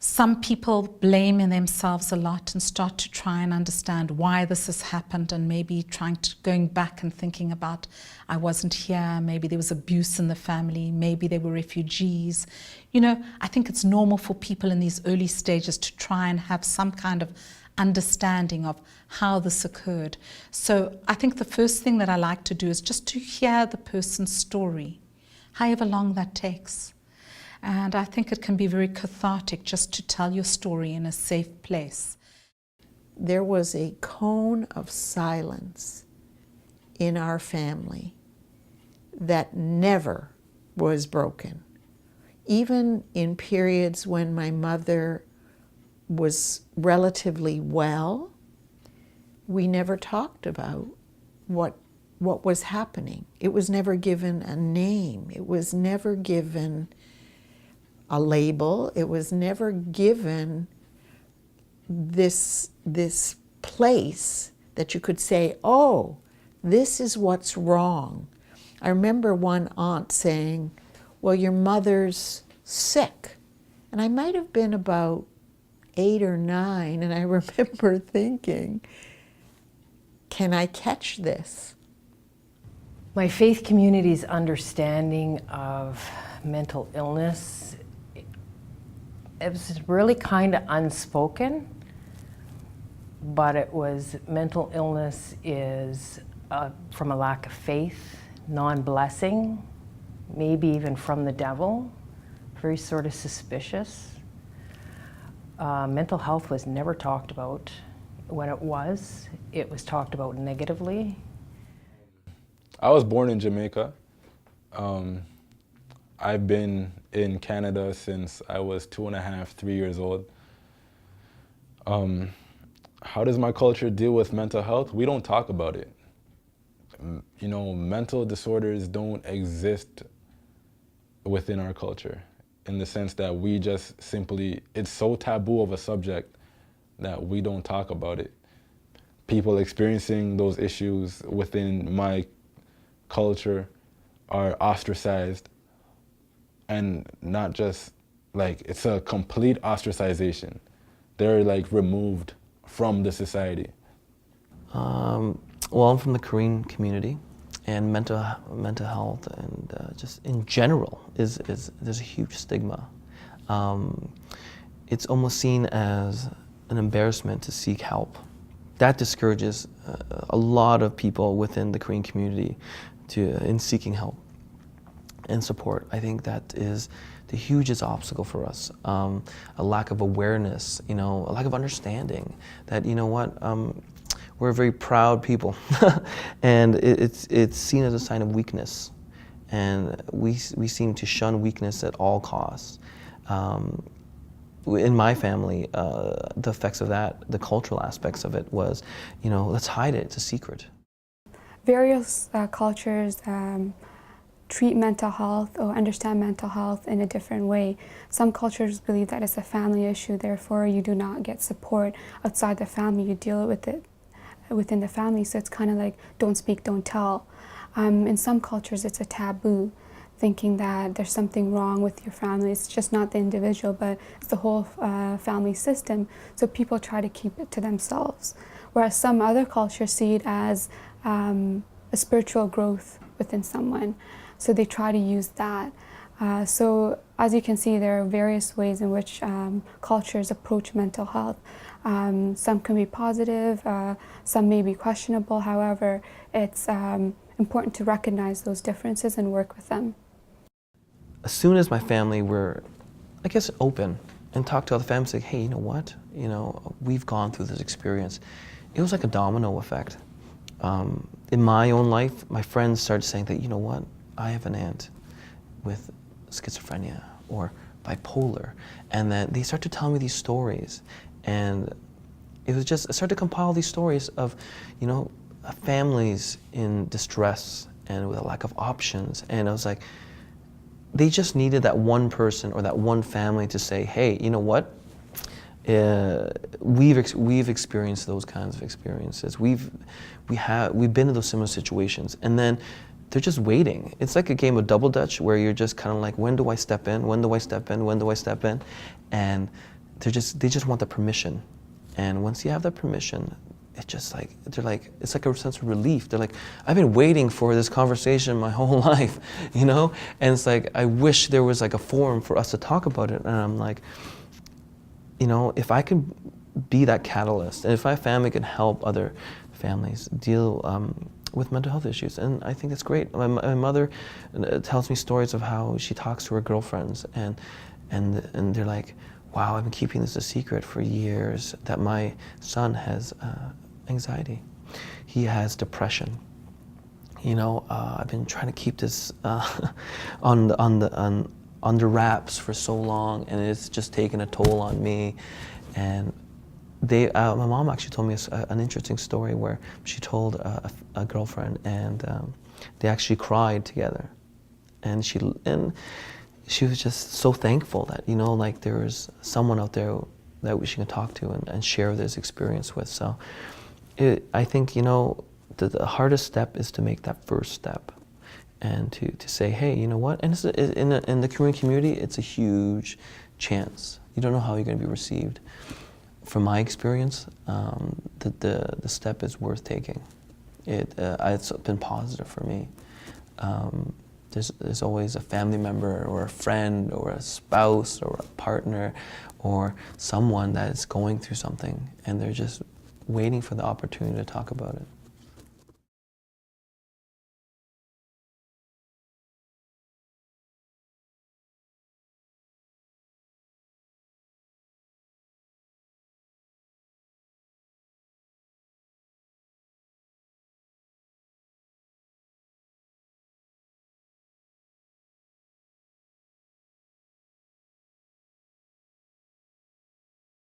Some people blame in themselves a lot and start to try and understand why this has happened, and maybe going back and thinking about, I wasn't here, maybe there was abuse in the family, maybe they were refugees. You know, I think it's normal for people in these early stages to try and have some kind of understanding of how this occurred. So I think the first thing that I like to do is just to hear the person's story, however long that takes. And I think it can be very cathartic just to tell your story in a safe place. There was a cone of silence in our family that never was broken. Even in periods when my mother was relatively well, we never talked about what was happening. It was never given a name. It was never given a label. It was never given this place that you could say, oh, this is what's wrong. I remember one aunt saying, well, your mother's sick. And I might have been about 8 or 9, and I remember thinking, can I catch this? My faith community's understanding of mental illness, it was really kind of unspoken, but it was mental illness is from a lack of faith, non-blessing, maybe even from the devil, very sort of suspicious. Mental health was never talked about. When it was talked about negatively. I was born in Jamaica. I've been in Canada since I was 2.5, 3 years old. How does my culture deal with mental health? We don't talk about it. You know, mental disorders don't exist within our culture, in the sense that we just simply, it's so taboo of a subject that we don't talk about it. People experiencing those issues within my culture are ostracized, and not just like, it's a complete ostracization. They're like removed from the society. Well, I'm from the Korean community, and mental health and just in general there's a huge stigma. It's almost seen as an embarrassment to seek help. That discourages a lot of people within the Korean community in seeking help and support. I think that is the hugest obstacle for us. A lack of awareness, you know, a lack of understanding that, you know what, we're a very proud people, and it's seen as a sign of weakness, and we seem to shun weakness at all costs. In my family, the effects of that, the cultural aspects of it was, you know, let's hide it, it's a secret. Various cultures treat mental health or understand mental health in a different way. Some cultures believe that it's a family issue, therefore you do not get support outside the family, you deal with it within the family, so it's kind of like don't speak, don't tell. In some cultures it's a taboo, thinking that there's something wrong with your family. It's just not the individual, but it's the whole family system, so people try to keep it to themselves. Whereas some other cultures see it as a spiritual growth within someone, so they try to use that. So as you can see, there are various ways in which cultures approach mental health. Some can be positive, some may be questionable. However, it's important to recognize those differences and work with them. As soon as my family were, I guess, open and talked to other families, like, hey, you know what? You know, we've gone through this experience. It was like a domino effect. In my own life, my friends started saying that, you know what? I have an aunt with schizophrenia or bipolar, and then they start to tell me these stories, and it was just, I started to compile these stories of, you know, families in distress and with a lack of options, and I was like, they just needed that one person or that one family to say, hey, you know what? We've experienced those kinds of experiences. We've been in those similar situations, and then they're just waiting. It's like a game of double dutch where you're just kind of like, when do I step in? When do I step in? When do I step in? And they just want the permission. And once you have that permission, it's just like, it's like a sense of relief. They're like, I've been waiting for this conversation my whole life, you know? And it's like, I wish there was like a forum for us to talk about it. And I'm like, you know, if I could be that catalyst, and if my family can help other families deal with mental health issues, and I think that's great. My mother tells me stories of how she talks to her girlfriends, and they're like, wow, I've been keeping this a secret for years, that my son has anxiety. He has depression. You know, I've been trying to keep this under wraps for so long, and it's just taken a toll on me. And my mom actually told me an interesting story where she told a girlfriend, and they actually cried together. And she was just so thankful that, you know, like there was someone out there that she can talk to and share this experience with. So I think, you know, the hardest step is to make that first step, and to say, hey, you know what? And in the Korean community, it's a huge chance. You don't know how you're going to be received. From my experience, the step is worth taking. It's been positive for me. There's always a family member or a friend or a spouse or a partner or someone that is going through something, and they're just waiting for the opportunity to talk about it.